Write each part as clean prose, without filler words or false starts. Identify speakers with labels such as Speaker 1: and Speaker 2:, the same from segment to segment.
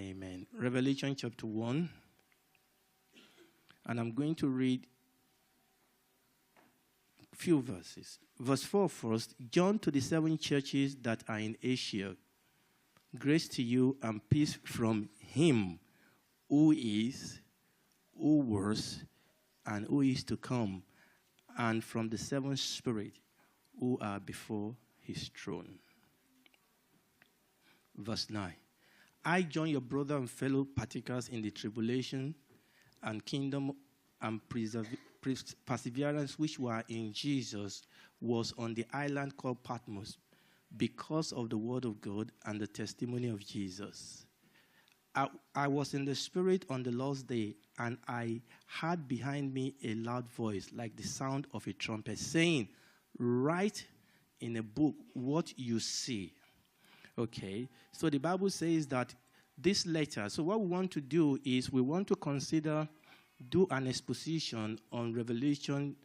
Speaker 1: Amen. Revelation chapter 1. And I'm going to read a few verses. Verse 4 first. John to the 7 churches that are in Asia. Grace to you and peace from him who is, who was, and who is to come, and from the 7 spirits who are before his throne. Verse 9. I, John, your brother and fellow partakers in the tribulation and kingdom and perseverance which were in Jesus, was on the island called Patmos because of the word of God and the testimony of Jesus. I was in the Spirit on the Lord's day, and I heard behind me a loud voice like the sound of a trumpet saying, write in a book what you see. Okay, so the Bible says that this letter, so what we want to do is we want to do an exposition on Revelation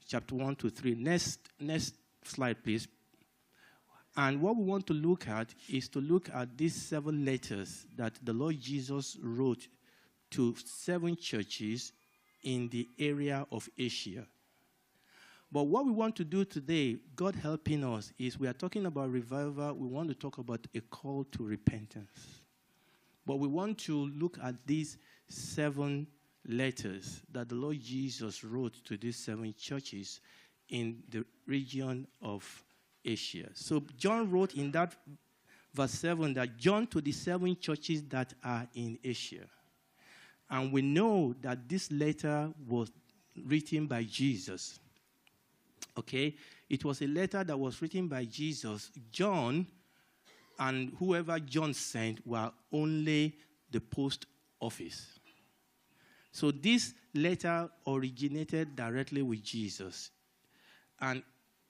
Speaker 1: chapter 1 to 3. Next slide, please. And what we want to look at is to look at these 7 letters that the Lord Jesus wrote to 7 churches in the area of Asia. But what we want to do today, God helping us, is we are talking about revival. We want to talk about a call to repentance. But we want to look at these 7 letters that the Lord Jesus wrote to these 7 churches in the region of Asia. So John wrote in that verse 7 that John to the 7 churches that are in Asia. And we know that this letter was written by Jesus. Okay, it was a letter that was written by Jesus. John and whoever John sent were only the post office. So this letter originated directly with Jesus. And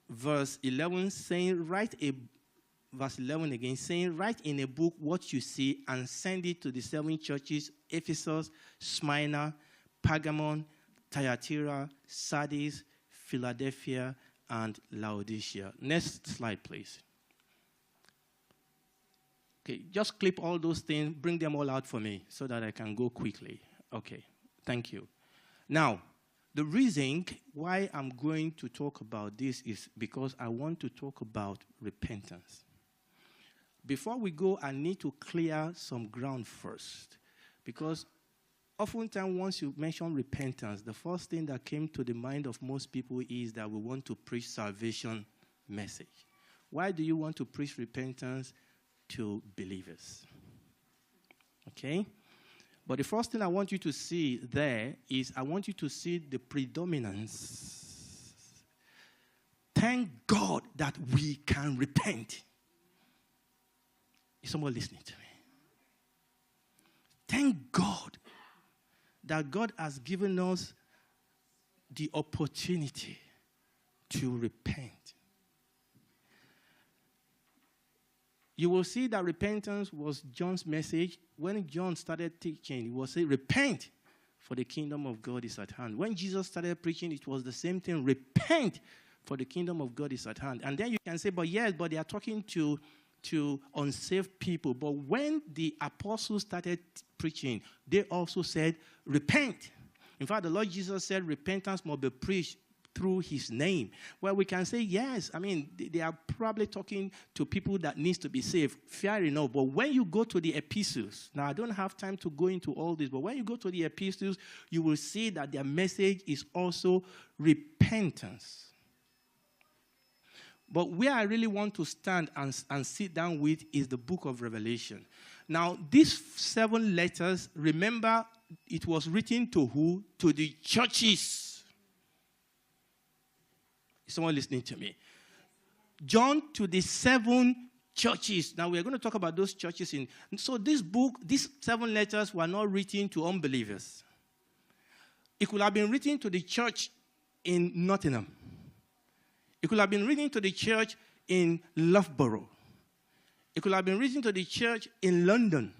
Speaker 1: verse 11 saying, verse 11 again, saying, write in a book what you see and send it to the 7 churches, Ephesus, Smyrna, Pergamon, Thyatira, Sardis, Philadelphia, and Laodicea. Next slide, please. Okay, just clip all those things, bring them all out for me so that I can go quickly. Okay, thank you. Now, the reason why I'm going to talk about this is because I want to talk about repentance. Before we go, I need to clear some ground first, because oftentimes, once you mention repentance, the first thing that came to the mind of most people is that we want to preach salvation message. Why do you want to preach repentance to believers? Okay? But the first thing I want you to see there is I want you to see the predominance. Thank God that we can repent. Is someone listening to me? Thank God that God has given us the opportunity to repent. You will see that repentance was John's message. When John started teaching, he was saying, repent, for the kingdom of God is at hand. When Jesus started preaching, it was the same thing, repent, for the kingdom of God is at hand. And then you can say, but they are talking to unsaved people. But when the apostles started preaching, they also said, repent. In fact, the Lord Jesus said repentance must be preached through his name. Well, we can say, yes, I mean, they are probably talking to people that needs to be saved. Fair enough. But when you go to the epistles, now I don't have time to go into all this, but when you go to the epistles, you will see that their message is also repentance. But where I really want to stand and sit down with is the book of Revelation. Now, these 7 letters, remember, it was written to who? To the churches. Is someone listening to me? John to the 7 churches. Now, we're going to talk about those churches. So this book, these 7 letters were not written to unbelievers. It could have been written to the church in Nottingham. It could have been written to the church in Loughborough. It could have been written to the church in London.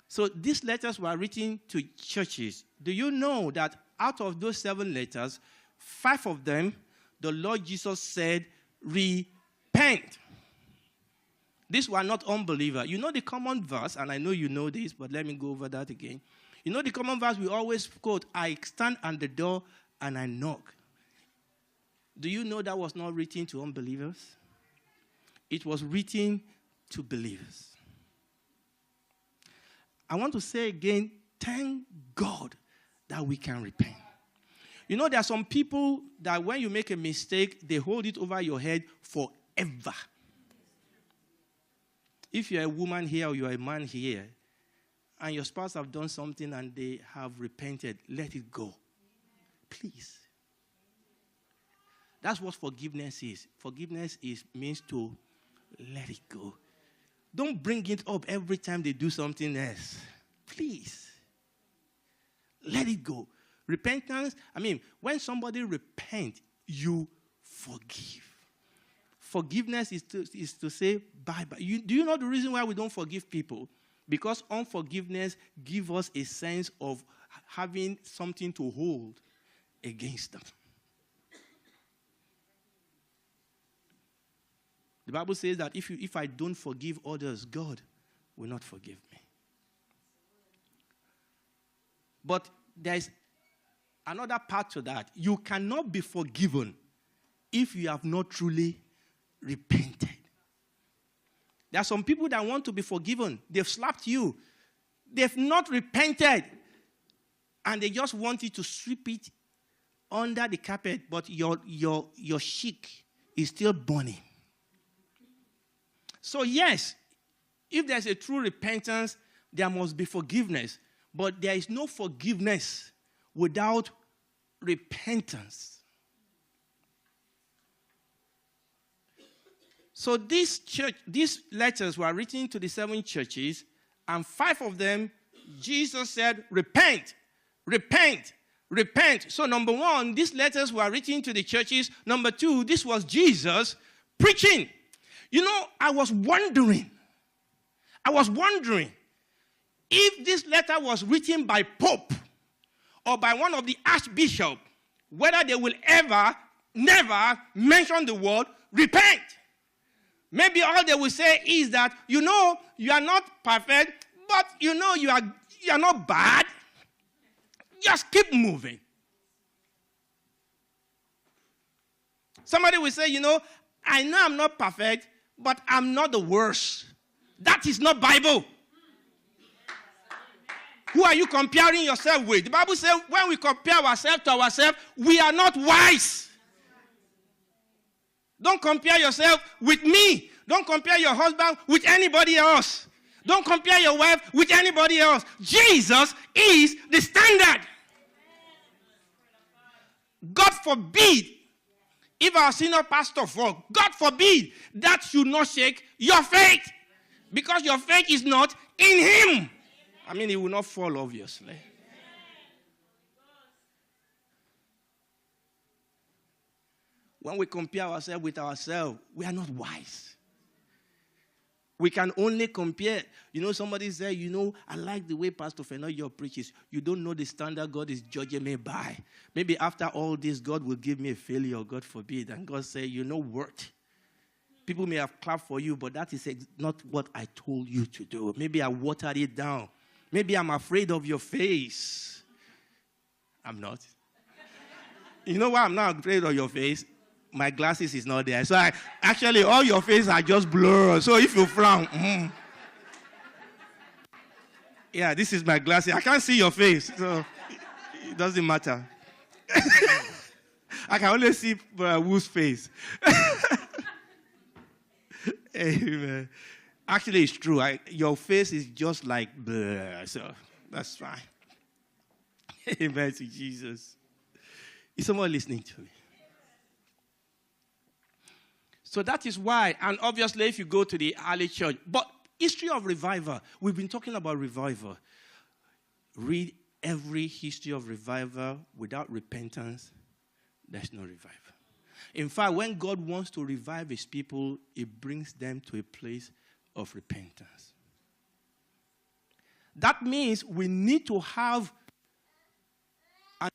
Speaker 1: So these letters were written to churches. Do you know that out of those 7 letters, 5 of them, the Lord Jesus said, repent. These were not unbelievers. You know the common verse, and I know you know this, but let me go over that again. You know the common verse we always quote, I stand at the door and I knock. Do you know that was not written to unbelievers? It was written to believers. I want to say again, thank God that we can repent. You know, there are some people that when you make a mistake, they hold it over your head forever. If you're a woman here or you're a man here, and your spouse have done something and they have repented, let it go. Please. That's what forgiveness is. Forgiveness means to let it go. Don't bring it up every time they do something else. Please. Let it go. Repentance, when somebody repents, you forgive. Forgiveness is to say bye-bye. Do you know the reason why we don't forgive people? Because unforgiveness gives us a sense of having something to hold against them. The Bible says that if I don't forgive others, God will not forgive me. But there is another part to that. You cannot be forgiven if you have not truly repented. There are some people that want to be forgiven. They've slapped you. They've not repented. And they just want you to sweep it under the carpet, but your cheek is still burning. So yes, if there's a true repentance, there must be forgiveness. But there is no forgiveness without repentance. So these letters were written to the 7 churches, and 5 of them, Jesus said, repent, repent, repent. So number 1, these letters were written to the churches. Number 2, this was Jesus preaching. You know, I was wondering if this letter was written by Pope or by one of the archbishops, whether they will never mention the word repent. Maybe all they will say is that, you know, you are not perfect, but you know you are not bad. Just keep moving. Somebody will say, you know, I know I'm not perfect, but I'm not the worst. That is not Bible. Who are you comparing yourself with? The Bible says when we compare ourselves to ourselves, we are not wise. Don't compare yourself with me. Don't compare your husband with anybody else. Don't compare your wife with anybody else. Jesus is the standard. God forbid, if our senior pastor fall, God forbid, that should not shake your faith. Because your faith is not in him. He will not fall, obviously. When we compare ourselves with ourselves, we are not wise. We can only compare. You know, somebody said, you know, I like the way Pastor Fenojo preaches. You don't know the standard God is judging me by. Maybe after all this, God will give me a failure, God forbid. And God say, you know what? People may have clapped for you, but that is not what I told you to do. Maybe I watered it down. Maybe I'm afraid of your face. I'm not. You know why I'm not afraid of your face? My glasses is not there. So actually, all your face are just blurred. So if you frown, yeah, this is my glasses. I can't see your face, so it doesn't matter. I can only see Wu's face. Amen. Actually, it's true. Your face is just like blur, so that's fine. Amen to Jesus. Is someone listening to me? So that is why, and obviously if you go to the early church, but history of revival, we've been talking about revival. Read every history of revival. Without repentance, there's no revival. In fact, when God wants to revive his people, he brings them to a place of repentance. That means we need to have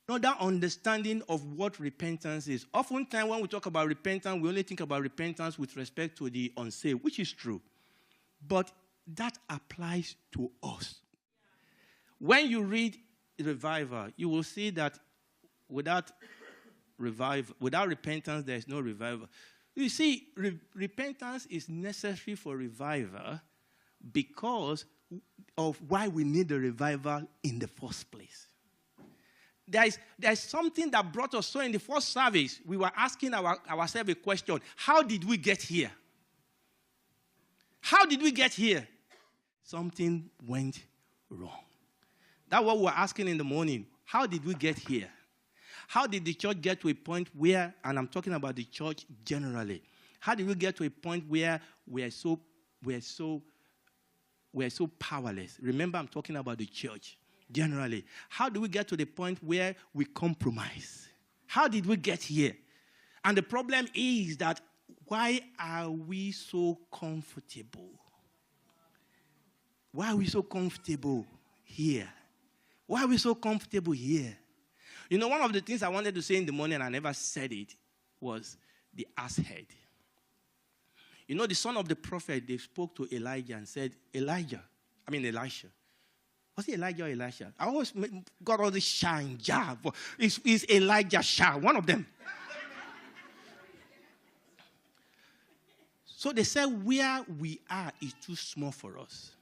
Speaker 1: another understanding of what repentance is. Oftentimes when we talk about repentance, we only think about repentance with respect to the unsaved, which is true. But that applies to us. When you read revival, you will see that without repentance, there is no revival. You see, repentance is necessary for revival because of why we need the revival in the first place. There's something that brought us. So in the first service, we were asking ourselves a question. How did we get here? How did we get here? Something went wrong. That's what we were asking in the morning. How did we get here? How did the church get to a point where, and I'm talking about the church generally, how did we get to a point where we're so powerless? Remember, I'm talking about the church generally. How do we get to the point where we compromise? How did we get here? And the problem is that why are we so comfortable? Why are we so comfortable here? Why are we so comfortable here? You know, one of the things I wanted to say in the morning, and I never said it, was the ass head. You know, the son of the prophet, they spoke to Elijah and said, Elisha. Was it Elijah or Elisha? I always got all this shine job. It's Elijah Shah, one of them. So they said, where we are is too small for us.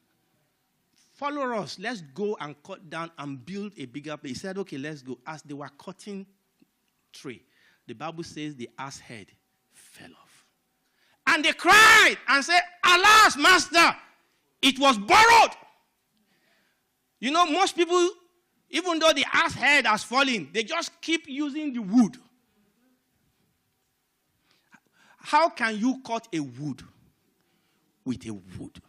Speaker 1: Follow us. Let's go and cut down and build a bigger place. He said, okay, let's go. As they were cutting tree, the Bible says the ass head fell off. And they cried and said, alas, master, it was borrowed. You know, most people, even though the ass head has fallen, they just keep using the wood. How can you cut a wood with a wood?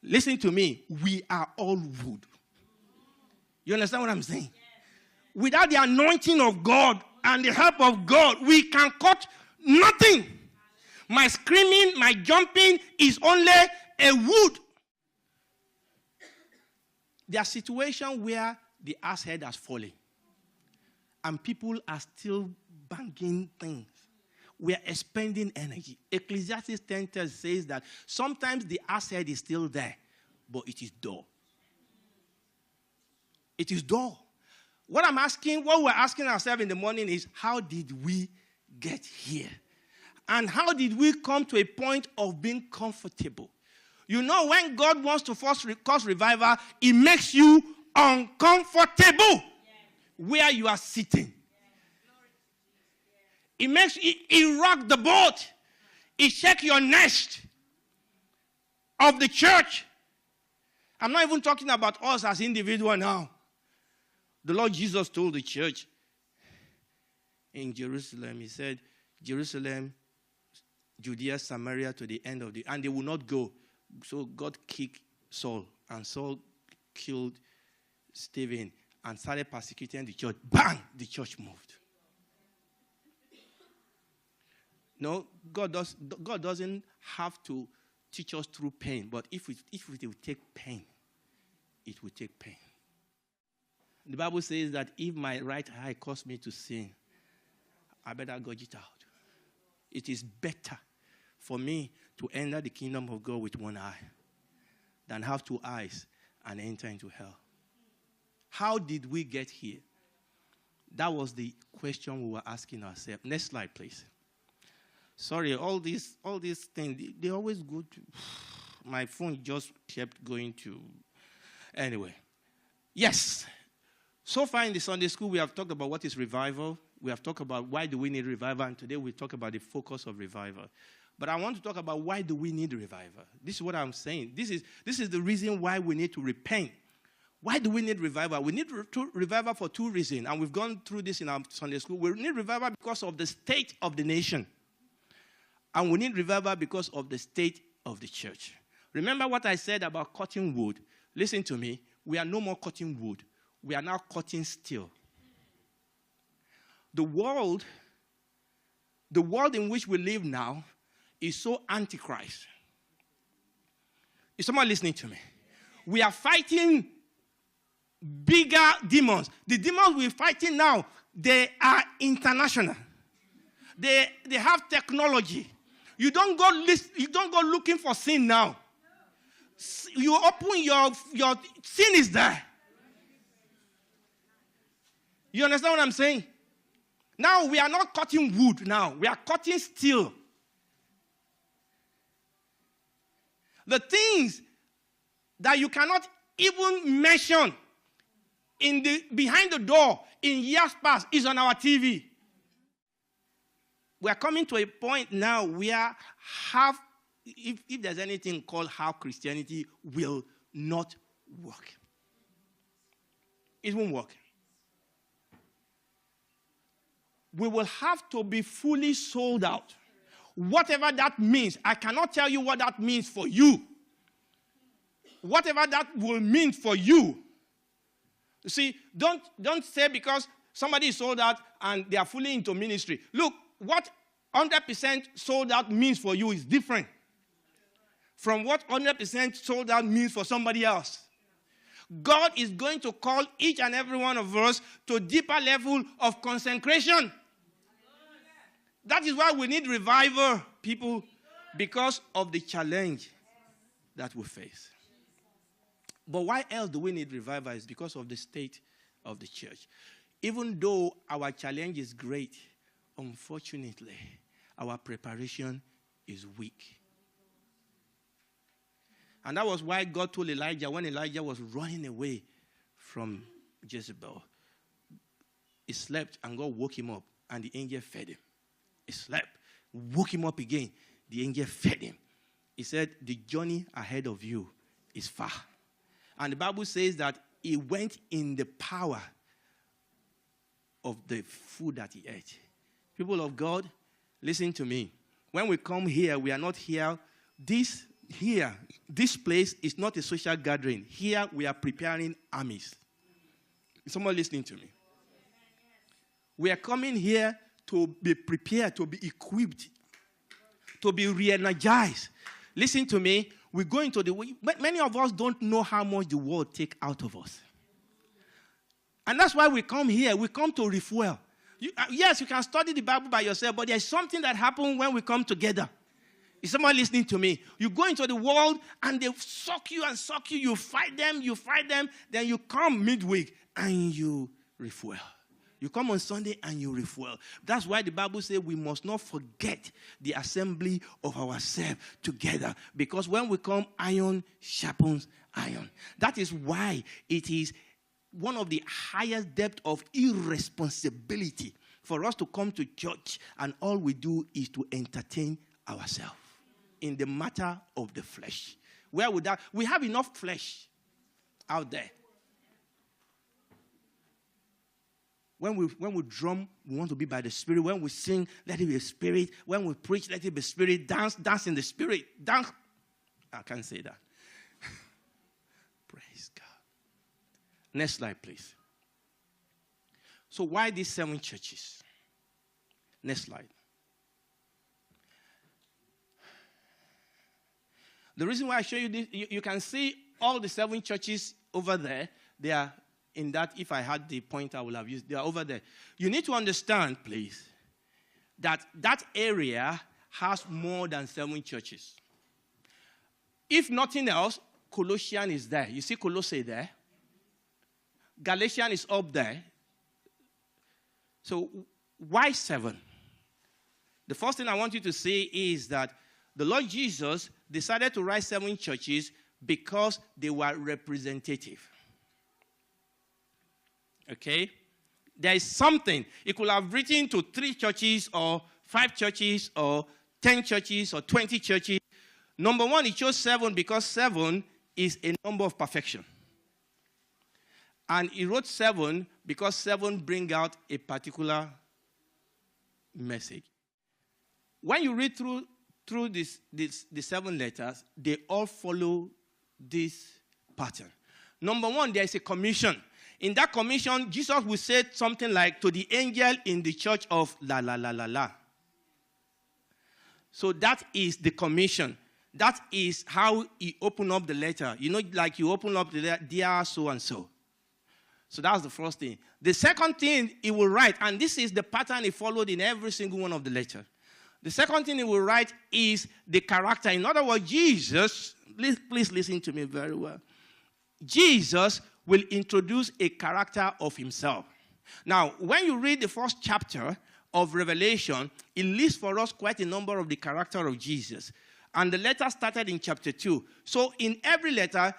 Speaker 1: Listen to me. We are all wood. You understand what I'm saying? Yes. Without the anointing of God and the help of God, we can cut nothing. My screaming, my jumping is only a wood. There are situations where the ass head has fallen. And people are still banging things. We are expending energy. Ecclesiastes 10 says that sometimes the ass head is still there, but it is dull. It is dull. What we're asking ourselves in the morning is, how did we get here? And how did we come to a point of being comfortable? You know, when God wants to cause revival, it makes you uncomfortable where you are sitting. It rock the boat. It shake your nest of the church. I'm not even talking about us as individuals now. The Lord Jesus told the church in Jerusalem, he said, Jerusalem, Judea, Samaria to the end of the... And they will not go. So God kicked Saul, and Saul killed Stephen and started persecuting the church. Bang! The church moved. No, God doesn't have to teach us through pain, but if it will take pain, it will take pain. The Bible says that if my right eye causes me to sin, I better gouge it out. It is better for me to enter the kingdom of God with one eye than have two eyes and enter into hell. How did we get here? That was the question we were asking ourselves. Next slide, please. Sorry, all these things, they always go to... My phone just kept going to... Anyway. Yes. So far in the Sunday school, we have talked about what is revival. We have talked about why do we need revival. And today we talk about the focus of revival. But I want to talk about why do we need revival. This is what I'm saying. This is the reason why we need to repent. Why do we need revival? We need revival for two reasons. And we've gone through this in our Sunday school. We need revival because of the state of the nation. And we need revival because of the state of the church. Remember what I said about cutting wood? Listen to me. We are no more cutting wood. We are now cutting steel. The world in which we live now is so antichrist. Is someone listening to me? We are fighting bigger demons. The demons we're fighting now, they are international. They have technology. You don't go looking for sin now. You open your sin is there. You understand what I'm saying? Now we are not cutting wood now. We are cutting steel. The things that you cannot even mention behind the door in years past is on our TV. We are coming to a point now where if there's anything called how Christianity will not work. It won't work. We will have to be fully sold out. Whatever that means, I cannot tell you what that means for you. Whatever that will mean for you. You see, don't say because somebody is sold out and they are fully into ministry. Look, what 100% sold out means for you is different from what 100% sold out means for somebody else. God is going to call each and every one of us to a deeper level of consecration. That is why we need revival, people, because of the challenge that we face. But why else do we need revival? It's because of the state of the church. Even though our challenge is great, unfortunately, our preparation is weak. And that was why God told Elijah, when Elijah was running away from Jezebel, he slept and God woke him up and the angel fed him. He slept, woke him up again. The angel fed him. He said, the journey ahead of you is far. And the Bible says that he went in the power of the food that he ate. People of God, listen to me. When we come here, we are not here. This place is not a social gathering. Here we are preparing armies. Is someone listening to me? We are coming here to be prepared, to be equipped, to be re-energized. Listen to me. We go into the way. Many of us don't know how much the world takes out of us. And that's why we come here. We come to refuel. Yes, you can study the Bible by yourself, but there's something that happens when we come together. Is someone listening to me? You go into the world and they suck you and suck you. You fight them. Then you come midweek and you refuel. You come on Sunday and you refuel. That's why the Bible says we must not forget the assembly of ourselves together. Because when we come, iron sharpens iron. That is why it is one of the highest depths of irresponsibility for us to come to church and all we do is to entertain ourselves in the matter of the flesh. Where would that? We have enough flesh out there. When we drum, we want to be by the Spirit. When we sing, let it be a Spirit. When we preach, let it be Spirit. Dance in the Spirit. Dance. I can't say that. Praise God. Next slide, please. So why these 7 churches? Next slide. The reason why I show you this, you can see all the 7 churches over there. They are in that, if I had the point I would have used, they are over there. You need to understand, please, that area has more than 7 churches. If nothing else, Colossians is there. You see Colossae there? Galatians is up there. So why 7? The first thing I want you to see is that the Lord Jesus decided to write 7 churches because they were representative. Okay? There is something. He could have written to 3 churches or 5 churches or 10 churches or 20 churches. Number 1, he chose 7 because 7 is a number of perfection. And he wrote 7 because 7 bring out a particular message. When you read through the 7 letters, they all follow this pattern. Number 1, there is a commission. In that commission, Jesus will say something like, to the angel in the church of la la la la la. So that is the commission. That is how he opened up the letter. You know, like you open up the letter, dear so-and-so. So that's the first thing. The second thing he will write, and this is the pattern he followed in every single one of the letters. The second thing he will write is the character. In other words, Jesus, please listen to me very well. Jesus will introduce a character of himself. Now, when you read the first chapter of Revelation, it lists for us quite a number of the character of Jesus. And the letter started in chapter 2. So in every letter,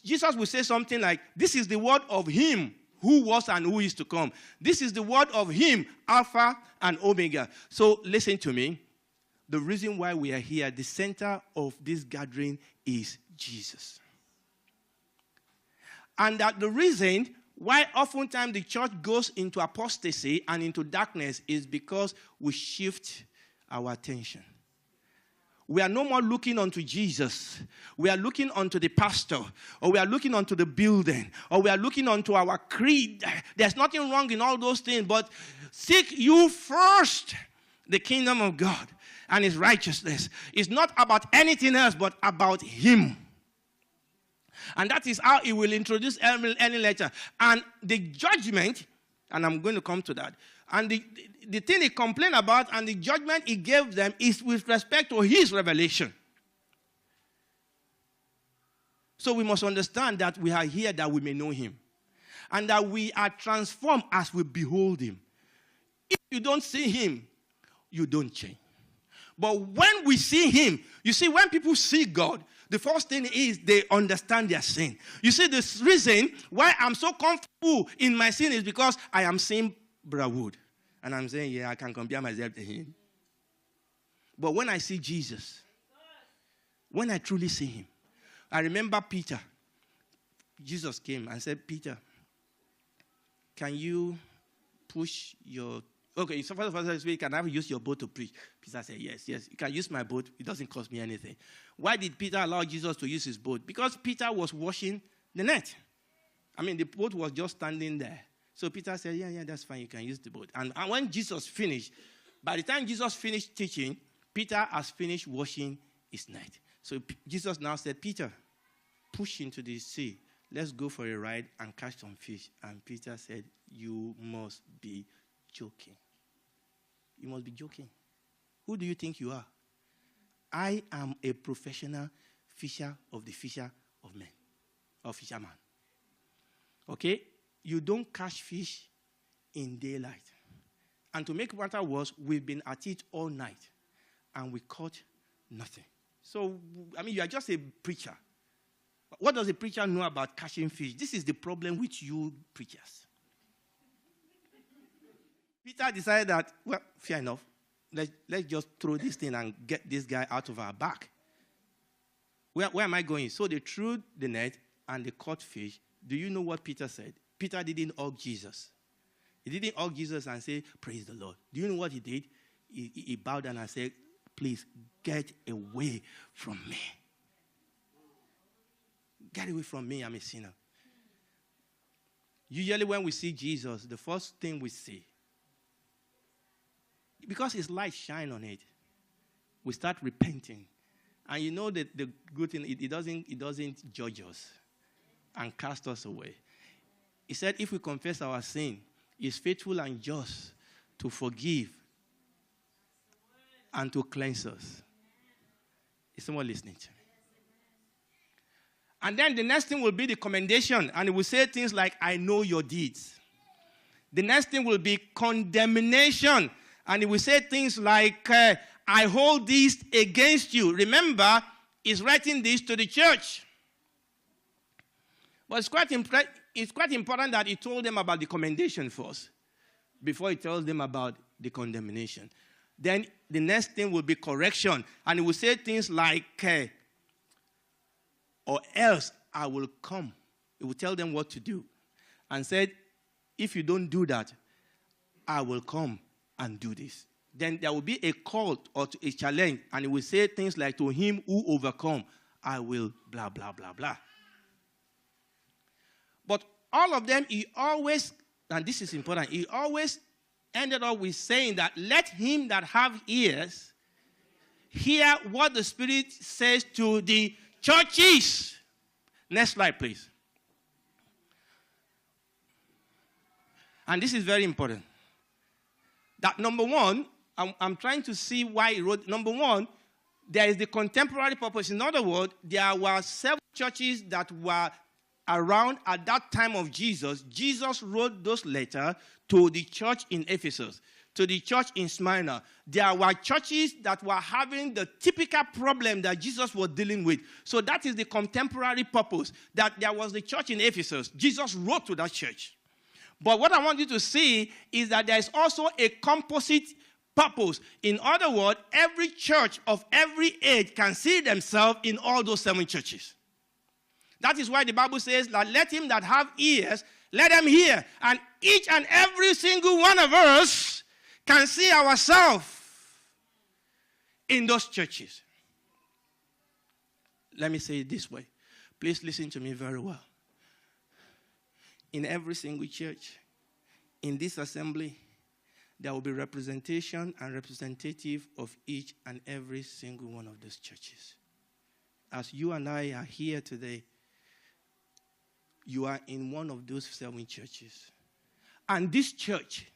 Speaker 1: Jesus will say something like, this is the word of him who was and who is to come. This is the word of him, Alpha and Omega. So listen to me. The reason why we are here, the center of this gathering is Jesus. And that the reason why oftentimes the church goes into apostasy and into darkness is because we shift our attention. We are no more looking unto Jesus. We are looking unto the pastor, or we are looking unto the building, or we are looking unto our creed. There's nothing wrong in all those things, but seek you first the kingdom of God and his righteousness. It's not about anything else, but about him. And that is how he will introduce any letter. And the judgment, and I'm going to come to that, and the thing he complained about and the judgment he gave them is with respect to his revelation. So we must understand that we are here that we may know him. And that we are transformed as we behold him. If you don't see him, you don't change. But when we see him, you see, when people see God, the first thing is they understand their sin. You see, the reason why I'm so comfortable in my sin is because I am seeing Brother Wood. And I'm saying, yeah, I can compare myself to him. But when I see Jesus, when I truly see him, I remember Peter. Jesus came and said, Peter, can you push your... Okay, so first of all, can I use your boat to preach? Peter said, yes, you can use my boat. It doesn't cost me anything. Why did Peter allow Jesus to use his boat? Because Peter was washing the net. I mean, the boat was just standing there. So Peter said, yeah, that's fine. You can use the boat. And when Jesus finished, by the time Jesus finished teaching, Peter has finished washing his net. So Jesus now said, Peter, push into the sea. Let's go for a ride and catch some fish. And Peter said, you must be joking. You must be joking. Who do you think you are? I am a professional fisher of the fisher of men, or fisherman. Okay? You don't catch fish in daylight. And to make matter worse, we've been at it all night, and we caught nothing. So, I mean, you are just a preacher. What does a preacher know about catching fish? This is the problem with you preachers. Peter decided that, well, fair enough. Let's just throw this thing and get this guy out of our back. Where am I going? So they threw the net and they caught fish. Do you know what Peter said? Peter didn't hug Jesus. He didn't hug Jesus and say, praise the Lord. Do you know what he did? He bowed down and said, please get away from me. Get away from me, I'm a sinner. Usually when we see Jesus, the first thing we see, because his light shine on it, we start repenting. And you know that the good thing, it doesn't judge us and cast us away. He said, if we confess our sin, he's faithful and just to forgive and to cleanse us. Is someone listening to me? And then the next thing will be the commendation. And it will say things like, I know your deeds. The next thing will be condemnation. And it will say things like, I hold this against you. Remember, he's writing this to the church. But it's quite important that he told them about the commendation first, before he tells them about the condemnation. Then the next thing will be correction. And he will say things like, or else I will come. He will tell them what to do. And said, if you don't do that, I will come and do this. Then there will be a call or a challenge. And he will say things like, to him who overcome, I will blah, blah, blah, blah. But all of them, he always, and this is important, he always ended up with saying that, let him that have ears hear what the Spirit says to the churches. Next slide, please. And this is very important. That number one, I'm trying to see why he wrote. Number one, there is the contemporary purpose. In other words, there were 7 churches that were around at that time of Jesus. Jesus wrote those letters to the church in Ephesus, to the church in Smyrna. There were churches that were having the typical problem that Jesus was dealing with. So that is the contemporary purpose, that there was the church in Ephesus. Jesus wrote to that church. But what I want you to see is that there is also a composite purpose. In other words, every church of every age can see themselves in all those 7 churches. That is why the Bible says that let him that have ears, let them hear. And each and every single one of us can see ourselves in those churches. Let me say it this way. Please listen to me very well. In every single church, in this assembly, there will be representation and representative of each and every single one of those churches. As you and I are here today, you are in one of those 7 churches. And this church,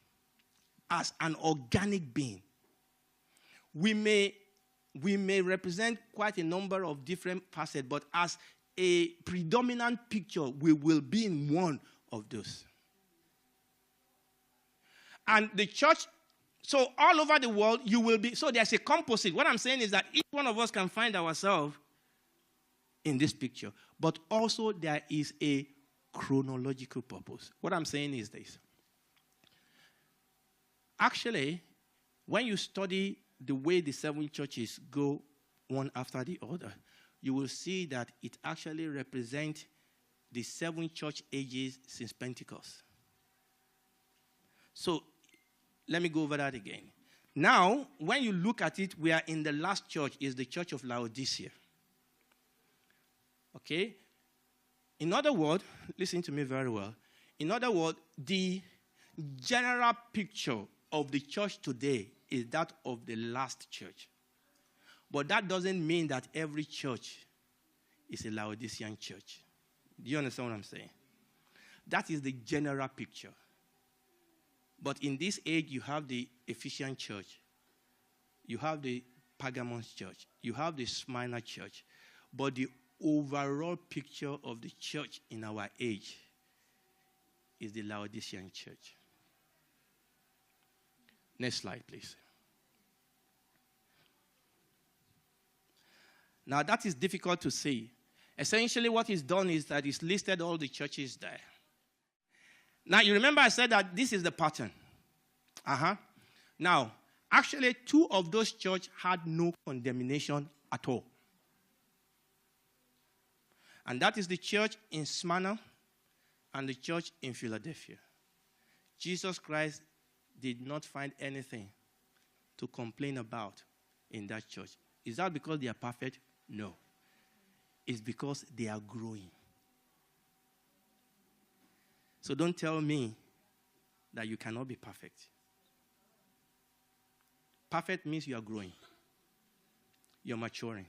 Speaker 1: as an organic being, we may represent quite a number of different facets, but as a predominant picture, we will be in one of those. And the church, so all over the world, you will be, so there's a composite. What I'm saying is that each one of us can find ourselves in this picture. But also there is a chronological purpose. What I'm saying is this. Actually, when you study the way the 7 churches go one after the other, you will see that it actually represents the 7 church ages since Pentecost. So, let me go over that again. Now, when you look at it, we are in the last church, is the church of Laodicea. Okay? In other words, listen to me very well. In other words, the general picture of the church today is that of the last church. But that doesn't mean that every church is a Laodicean church. Do you understand what I'm saying? That is the general picture. But in this age, you have the Ephesian church. You have the Pergamon church. You have the Smyrna church. But the overall picture of the church in our age is the Laodicean church. Next slide, please. Now, that is difficult to see. Essentially, what is done is that it's listed all the churches there. Now, you remember I said that this is the pattern. Now, actually, 2 of those churches had no condemnation at all. And that is the church in Smyrna and the church in Philadelphia. Jesus Christ did not find anything to complain about in that church. Is that because they are perfect? No. It's because they are growing. So don't tell me that you cannot be perfect. Perfect means you are growing. You're maturing.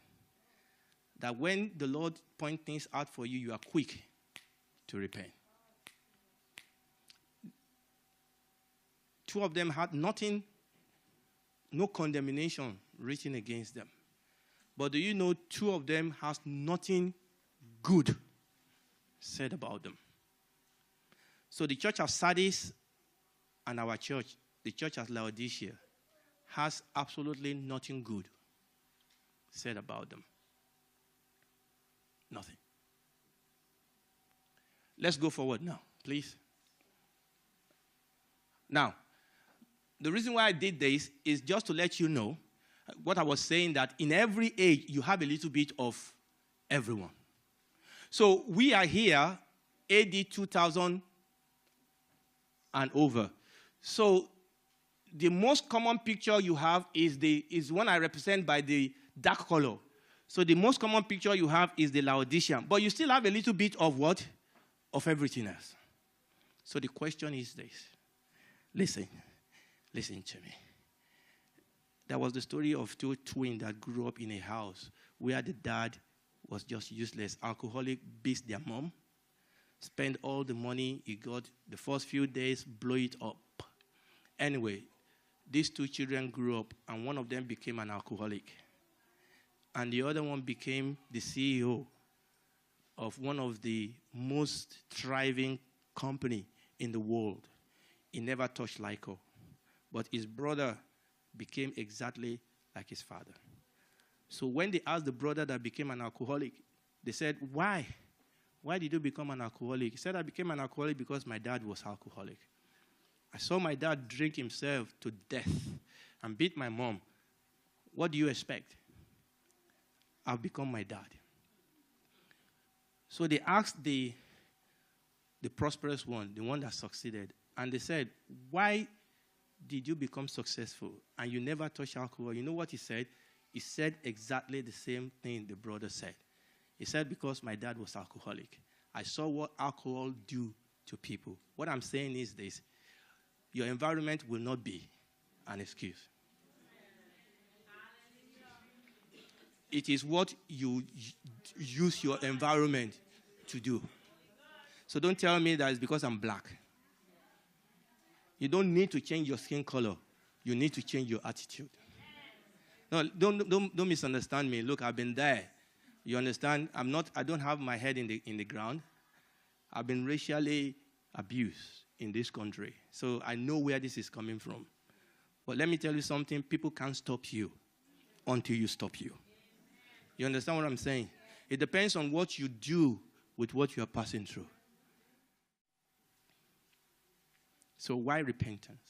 Speaker 1: That when the Lord points things out for you, you are quick to repent. 2 of them had nothing, no condemnation written against them. But do you know 2 of them has nothing good said about them? So the church of Sardis and our church, the church of Laodicea, has absolutely nothing good said about them. Nothing. Let's go forward now, please. Now, the reason why I did this is just to let you know what I was saying, that in every age, you have a little bit of everyone. So we are here, AD 2000 and over. So the most common picture you have is one I represent by the dark color. So the most common picture you have is the Laodicean. But you still have a little bit of what? Of everything else. So the question is this. Listen to me. There was the story of 2 twins that grew up in a house where the dad was just useless. Alcoholic, beat their mom, spend all the money he got the first few days, blow it up. Anyway, these two children grew up, and one of them became an alcoholic. And the other one became the CEO of one of the most thriving company in the world. He never touched liquor. But his brother became exactly like his father. So when they asked the brother that became an alcoholic, they said, why? Why did you become an alcoholic? He said, I became an alcoholic because my dad was alcoholic. I saw my dad drink himself to death and beat my mom. What do you expect? I've become my dad. So they asked the prosperous one, the one that succeeded, and they said, why did you become successful and you never touched alcohol? You know what he said? He said exactly the same thing the brother said. He said, because my dad was alcoholic. I saw what alcohol do to people. What I'm saying is this. Your environment will not be an excuse. It is what you use your environment to do. So don't tell me that it's because I'm black. You don't need to change your skin color. You need to change your attitude. No, don't misunderstand me. Look, I've been there. You understand? I don't have my head in the ground. I've been racially abused in this country. So I know where this is coming from. But let me tell you something. People can't stop you until you stop you. You understand what I'm saying? It depends on what you do with what you are passing through. So why repentance?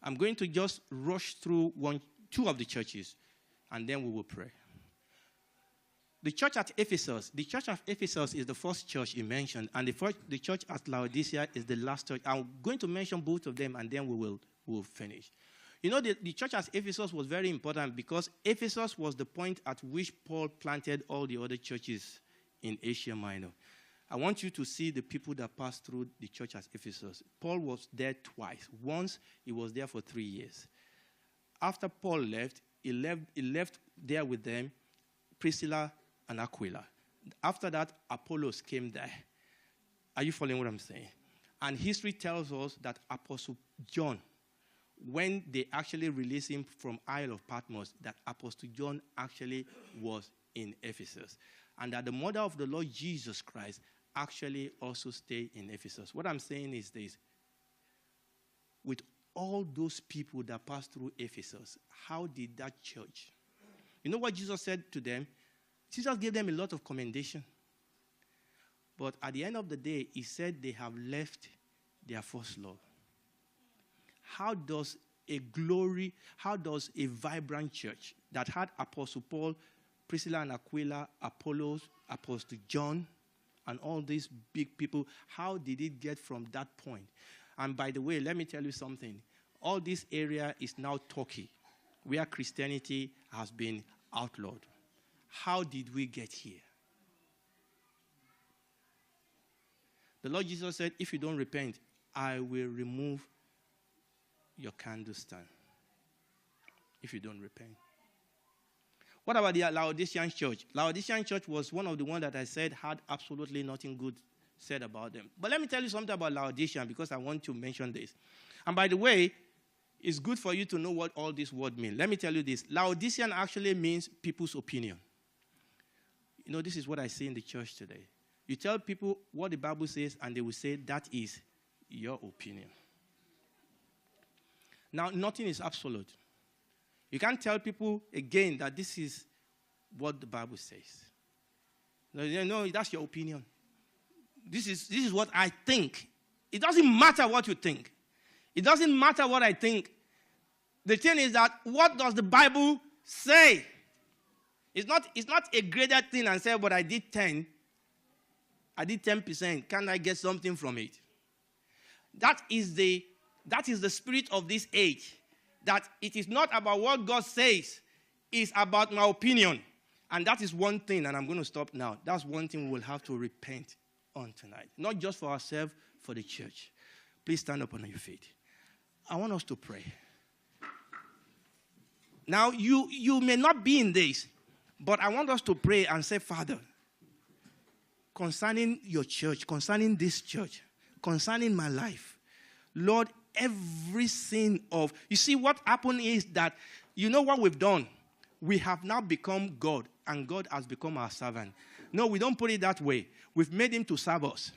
Speaker 1: I'm going to just rush through two of the churches, and then we will pray. The church at Ephesus. The church of Ephesus is the first church he mentioned, and the church at Laodicea is the last church. I'm going to mention both of them, and then we will finish. You know, the church at Ephesus was very important because Ephesus was the point at which Paul planted all the other churches in Asia Minor. I want you to see the people that passed through the church at Ephesus. Paul was there twice. Once, he was there for 3 years. After Paul left, he left there with them Priscilla and Aquila. After that, Apollos came there. Are you following what I'm saying? And history tells us that Apostle John, when they actually released him from Isle of Patmos, that Apostle John actually was in Ephesus. And that the mother of the Lord Jesus Christ actually also stayed in Ephesus. What I'm saying is this. With all those people that passed through Ephesus, how did that church? You know what Jesus said to them? Jesus gave them a lot of commendation. But at the end of the day, he said they have left their first love. How does a vibrant church that had Apostle Paul, Priscilla and Aquila, Apollos, Apostle John, and all these big people, how did it get from that point? And by the way, let me tell you something. All this area is now Turkey, where Christianity has been outlawed. How did we get here? The Lord Jesus said, if you don't repent, I will remove your candlestand. If you don't repent. What about the Laodicean church? Laodicean church was one of the ones that I said had absolutely nothing good said about them. But let me tell you something about Laodicean because I want to mention this. And by the way, it's good for you to know what all this word means. Let me tell you this. Laodicean actually means people's opinion. You know, this is what I say in the church today. You tell people what the Bible says, and they will say, that is your opinion. Now, nothing is absolute. You can't tell people, again, that this is what the Bible says. No, that's your opinion. This is what I think. It doesn't matter what you think. It doesn't matter what I think. The thing is that, what does the Bible say? It's not a graded thing and say, but I did 10. I did 10%. Can I get something from it? That is the spirit of this age. That it is not about what God says. It's about my opinion. And that is one thing, and I'm going to stop now. That's one thing we will have to repent on tonight. Not just for ourselves, for the church. Please stand up on your feet. I want us to pray. Now, you may not be in this, but I want us to pray and say, Father, concerning your church, concerning this church, concerning my life. Lord, every sin of... You see, what happened is that, you know what we've done? We have now become God, and God has become our servant. No, we don't put it that way. We've made him to serve us.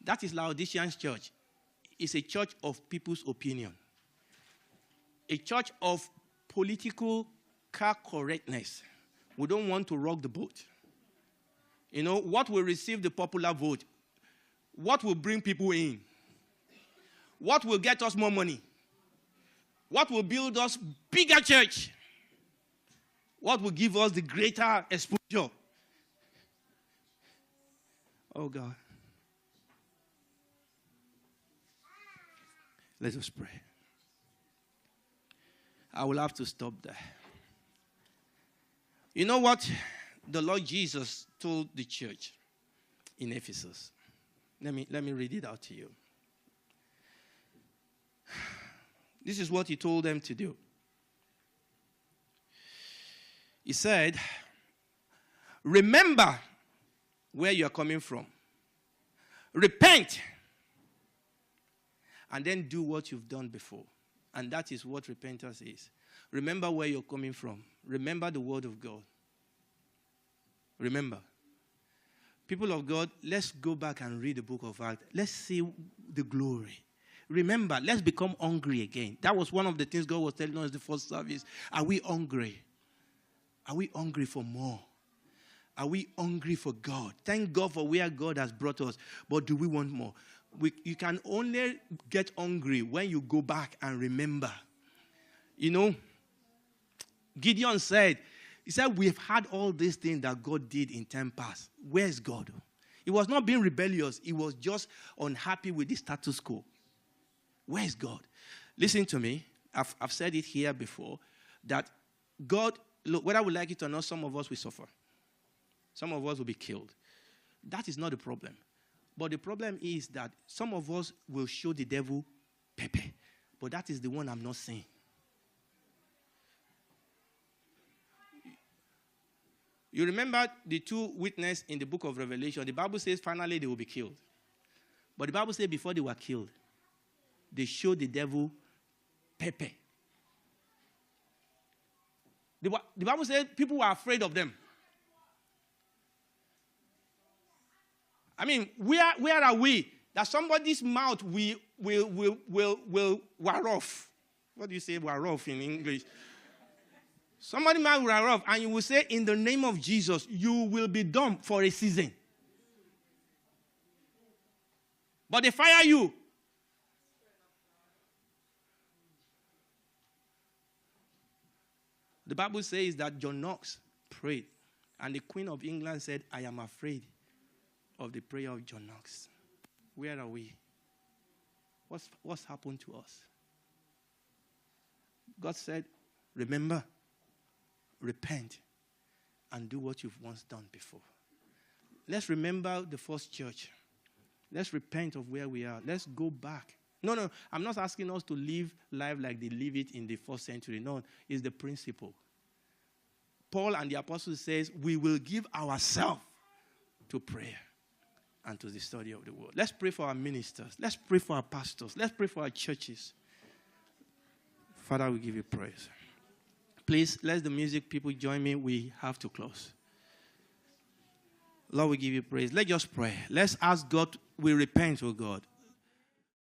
Speaker 1: That is Laodicean church. It's a church of people's opinion. A church of political correctness. We don't want to rock the boat. You know, what will receive the popular vote? What will bring people in? What will get us more money? What will build us bigger church? What will give us the greater exposure? Oh, God. Let us pray. I will have to stop there. You know what the Lord Jesus told the church in Ephesus? Let me read it out to you. This is what he told them to do. He said, remember where you are coming from. Repent. And then do what you've done before. And that is what repentance is. Remember where you're coming from. Remember the word of God. Remember. People of God, let's go back and read the book of Acts. Let's see the glory. Remember, let's become hungry again. That was one of the things God was telling us in the first service. Are we hungry? Are we hungry for more? Are we hungry for God? Thank God for where God has brought us. But do we want more? You can only get hungry when you go back and remember. You know, Gideon said, he said, we've had all these things that God did in time past. Where's God? He was not being rebellious. He was just unhappy with the status quo. Where's God? Listen to me. I've said it here before, that God, look, whether we like it or not, some of us will suffer. Some of us will be killed. That is not the problem. But the problem is that some of us will show the devil pepper. But that is the one I'm not saying. You remember the two witnesses in the book of Revelation. The Bible says finally they will be killed. But the Bible says before they were killed, they showed the devil pepper. The Bible says people were afraid of them. I mean, where are we? That somebody's mouth will wear off. What do you say wear off in English? Somebody's mouth will wear off, and you will say, in the name of Jesus, you will be dumb for a season. But they fire you. The Bible says that John Knox prayed, and the Queen of England said, I am afraid of the prayer of John Knox. Where are we? What's happened to us? God said, remember, repent, and do what you've once done before. Let's remember the first church. Let's repent of where we are. Let's go back. No, I'm not asking us to live life like they live it in the first century. No, it's the principle. Paul and the apostles says, we will give ourselves to prayer and to the study of the word. Let's pray for our ministers. Let's pray for our pastors. Let's pray for our churches. Father, we give you praise. Please, let the music people join me. We have to close. Lord, we give you praise. Let's just pray. Let's ask God, we repent, oh God.